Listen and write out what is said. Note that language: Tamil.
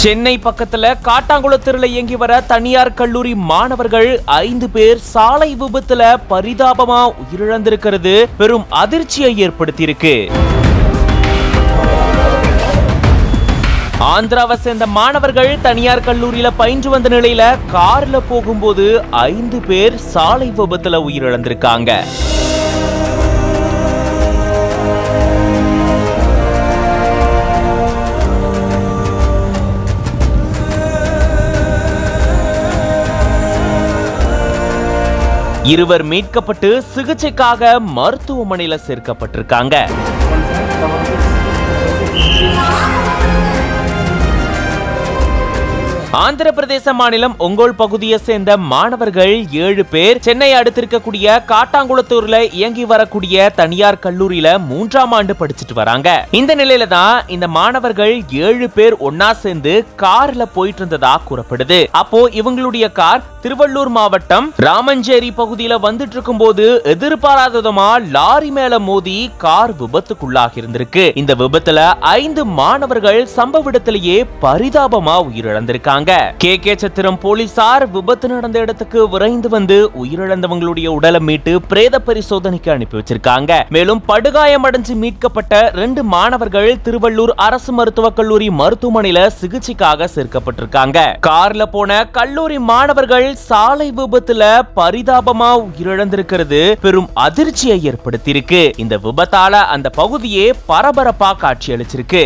சென்னை பக்கத்துல காட்டாங்குளத்தில இயங்கி வர தனியார் கல்லூரி மாணவர்கள் 5 பேர் சாலை விபத்துல பரிதாபமா உயிரிழந்திருக்கிறது பெரும் அதிர்ச்சியை ஏற்படுத்தியிருக்கு. ஆந்திராவை சேர்ந்த மாணவர்கள் தனியார் கல்லூரியில பயின்று வந்த நிலையில கார்ல போகும்போது 5 பேர் சாலை விபத்துல உயிரிழந்திருக்காங்க. இருவர் மீட்கப்பட்டு சிகிச்சைக்காக மருத்துவமனையில சேர்க்கப்பட்டிருக்காங்க. ஆந்திர பிரதேச மாநிலம் ஒங்கோல் பகுதியை சேர்ந்த மாணவர்கள் 7 பேர் சென்னை அடுத்திருக்கக்கூடிய காட்டாங்குளத்தூர்ல இயங்கி வரக்கூடிய தனியார் கல்லூரியில 3ஆம் ஆண்டு படிச்சுட்டு வராங்க. இந்த நிலையில தான் இந்த மாணவர்கள் 7 பேர் ஒன்னா சேர்ந்து கார்ல போயிட்டு இருந்ததா கூறப்படுது. அப்போ இவங்களுடைய கார் திருவள்ளூர் மாவட்டம் ராமஞ்சேரி பகுதியில வந்துட்டு இருக்கும் போது எதிர்பாராததமா லாரி மேல மோதி கார் விபத்துக்குள்ளாகி இருந்திருக்கு. இந்த விபத்துல 5 மாணவர்கள் சம்பவ இடத்திலேயே பரிதாபமா உயிரிழந்திருக்காங்க. கே சத்திரம் போலீசார் விபத்து நடந்த இடத்துக்கு விரைந்து வந்து உயிரிழந்தவங்களுடைய உடலை மீட்டு பிரேத பரிசோதனைக்கு அனுப்பி வச்சிருக்காங்க. மேலும் படுகாயமடைஞ்சு மீட்கப்பட்ட 2 மாணவர்கள் திருவள்ளூர் அரசு மருத்துவக் கல்லூரி மருத்துவமனையில சிகிச்சைக்காக சேர்க்கப்பட்டிருக்காங்க. கார்ல போன கல்லூரி மாணவர்கள் சாலை விபத்துல பரிதாபமா உயிரிழந்திருக்கிறது பெரும் அதிர்ச்சியை ஏற்படுத்தியிருக்கு. இந்த விபத்தால அந்த பகுதியே பரபரப்பா காட்சியளிச்சிருக்கு.